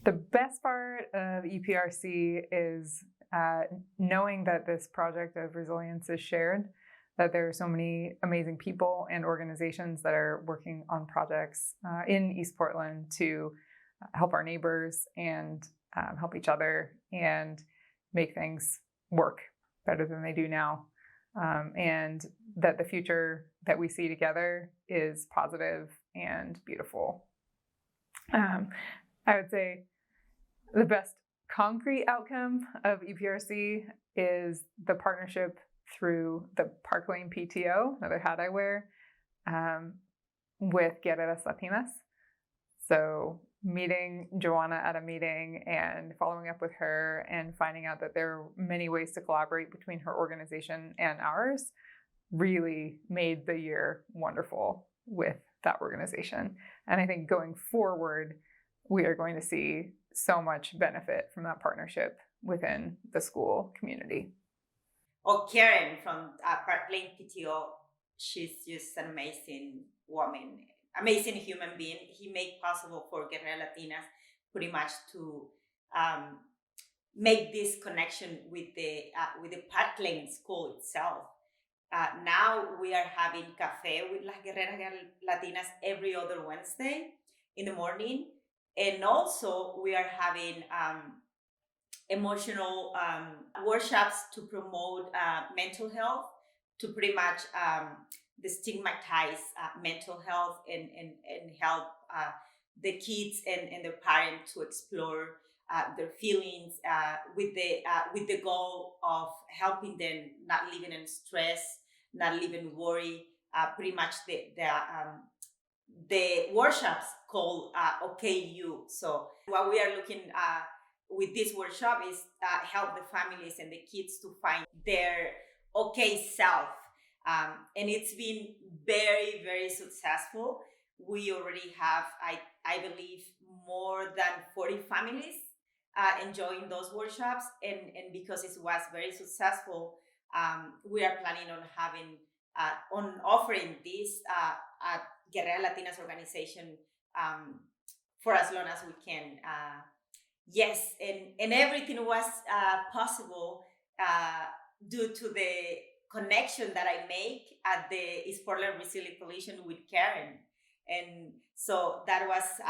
The best part of EPRC is knowing that this project of resilience is shared, that there are so many amazing people and organizations that are working on projects in East Portland to help our neighbors and help each other and make things work better than they do now. And that the future that we see together is positive and beautiful. I would say the best concrete outcome of EPRC is the partnership through the Park Lane PTO, another hat I wear, with Guerreras Latinas. So meeting Joanna at a meeting and following up with her and finding out that there are many ways to collaborate between her organization and ours really made the year wonderful with that organization. And I think going forward, we are going to see so much benefit from that partnership within the school community. Oh, Karen from Park Lane PTO, she's just an amazing woman, amazing human being. He made possible for Guerrera Latinas pretty much to make this connection with the Park Lane school itself. Now we are having cafe with Las Guerreras Latinas every other Wednesday in the morning. And also we are having emotional workshops to promote mental health, to pretty much destigmatize mental health and help the kids and their parents to explore their feelings with the goal of helping them not living in stress, not living in worry. Pretty much the workshops called Okay You. So what we are looking with this workshop is help the families and the kids to find their okay self. And it's been very, very successful. We already have, I believe, more than 40 families enjoying those workshops. And because it was very successful, we are planning on having, on offering this at Guerrera Latinas organization for as long as we can. Yes, and everything was possible due to the connection that I make at the East Portland Resilience Coalition with Karen, and so that was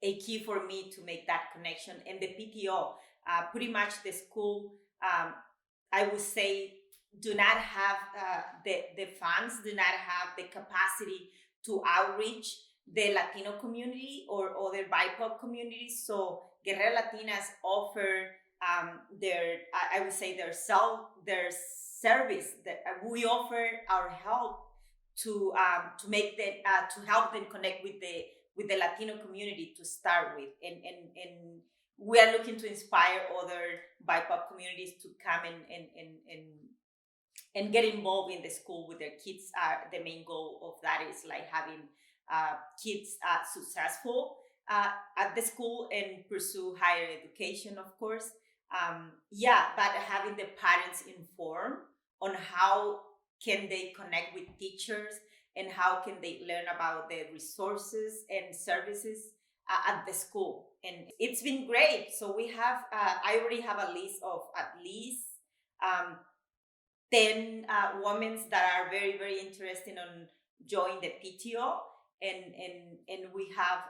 a key for me to make that connection. And the PTO, pretty much the school, I would say, do not have the funds, do not have the capacity to outreach the Latino community or other BIPOC communities. So Guerrera Latinas offer their service. That we offer our help to make that to help them connect with the Latino community to start with, and we are looking to inspire other BIPOC communities to come and get involved in the school with their kids. The main goal of that is like having kids successful at the school and pursue higher education, of course. But having the parents informed on how can they connect with teachers and how can they learn about the resources and services at the school. And it's been great. So we have, I already have a list of at least 10 women that are very, very interested in joining the PTO. And we have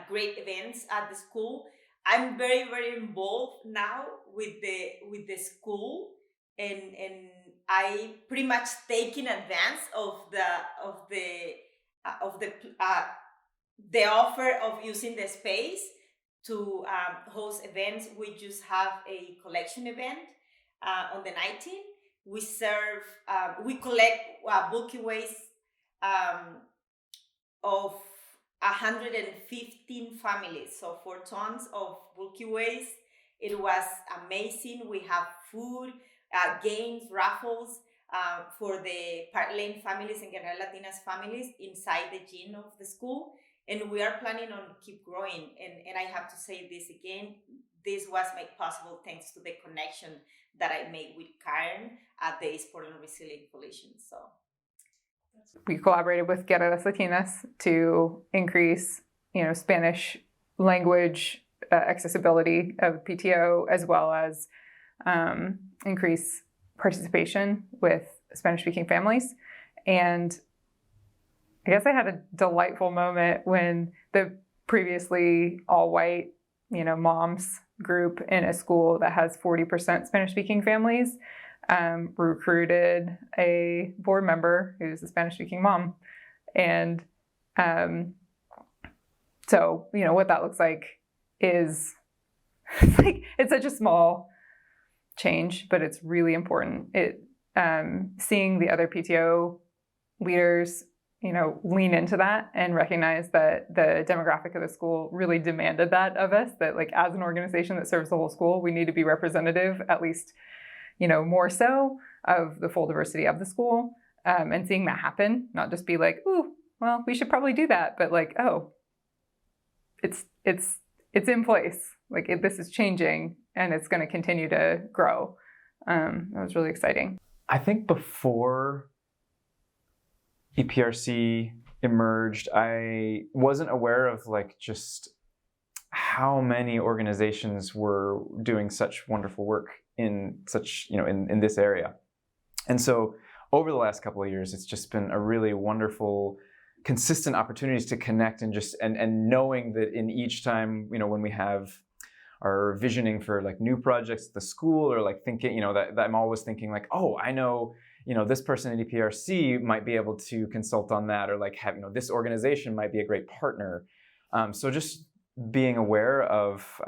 great events at the school. I'm very, very involved now with the school, and I pretty much take in advance of the offer of using the space to host events. We just have a collection event on the 19th. We serve, we collect bulky waste of 115 families, so 4 tons of bulky waste. It was amazing. We have food, games, raffles for the Park Lane families and Guerrera Latinas families inside the gym of the school. And we are planning on keep growing. And I have to say this again, this was made possible thanks to the connection that I made with Karen at the East Portland Resilience Coalition. So We collaborated with Guerreras Latinas to increase, Spanish language accessibility of PTO, as well as increase participation with Spanish-speaking families. And I guess I had a delightful moment when the previously all-white, moms group in a school that has 40% Spanish-speaking families recruited a board member who's a Spanish-speaking mom. And so, what that looks like is it's such a small change, but it's really important. Seeing the other PTO leaders, lean into that and recognize that the demographic of the school really demanded that of us, that like as an organization that serves the whole school, we need to be representative, at least, more so, of the full diversity of the school. And seeing that happen, not just be like, ooh, well, we should probably do that, but like, oh, it's in place. Like this is changing and it's going to continue to grow. That was really exciting. I think before EPRC emerged, I wasn't aware of like just how many organizations were doing such wonderful work in such, in this area. And so over the last couple of years, it's just been a really wonderful, consistent opportunities to connect and knowing that in each time, when we have our visioning for like new projects at the school, or like thinking, that I'm always thinking like, oh, I know, this person at EPRC might be able to consult on that, or like have, this organization might be a great partner. So just being aware of,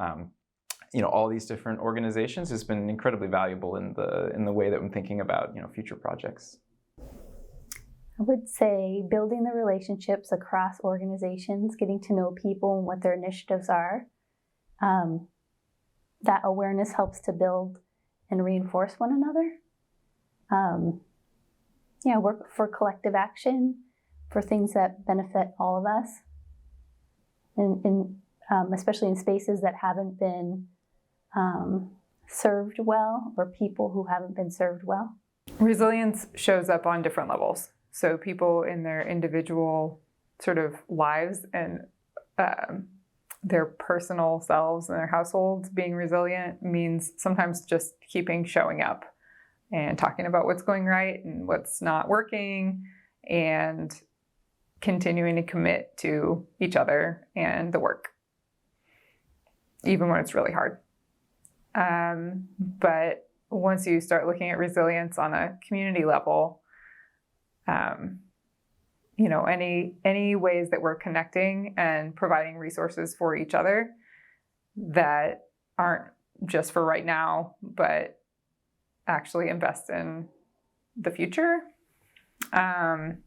all these different organizations has been incredibly valuable in the way that I'm thinking about, future projects. I would say building the relationships across organizations, getting to know people and what their initiatives are. That awareness helps to build and reinforce one another. Work for collective action, for things that benefit all of us, and especially in spaces that haven't been served well, or people who haven't been served well. Resilience shows up on different levels. So people in their individual sort of lives and their personal selves and their households being resilient means sometimes just showing up and talking about what's going right and what's not working, and continuing to commit to each other and the work, even when it's really hard. But once you start looking at resilience on a community level, any ways that we're connecting and providing resources for each other that aren't just for right now, but actually invest in the future. That's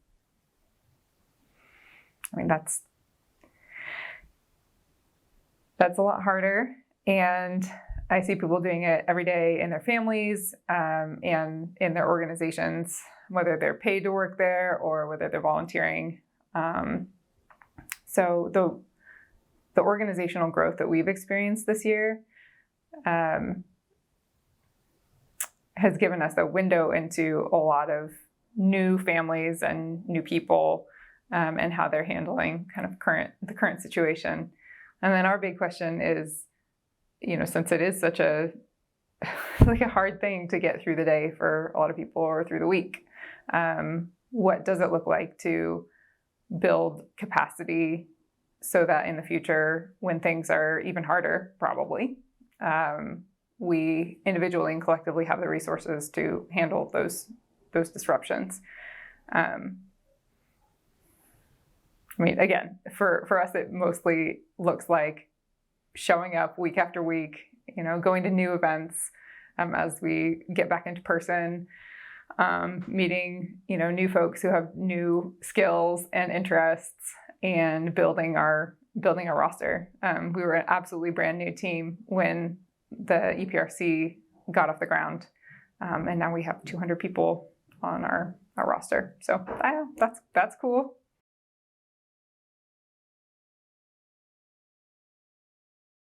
a lot harder. And I see people doing it every day in their families and in their organizations, whether they're paid to work there or whether they're volunteering. So the organizational growth that we've experienced this year has given us a window into a lot of new families and new people and how they're handling kind of the current situation. And then our big question is, since it is such a hard thing to get through the day for a lot of people, or through the week, what does it look like to build capacity so that in the future, when things are even harder, probably, we individually and collectively have the resources to handle those disruptions. Again, for us, it mostly looks like showing up week after week, going to new events as we get back into person, meeting, new folks who have new skills and interests, and building our roster. We were an absolutely brand new team when the EPRC got off the ground, and now we have 200 people on our roster. So that's cool.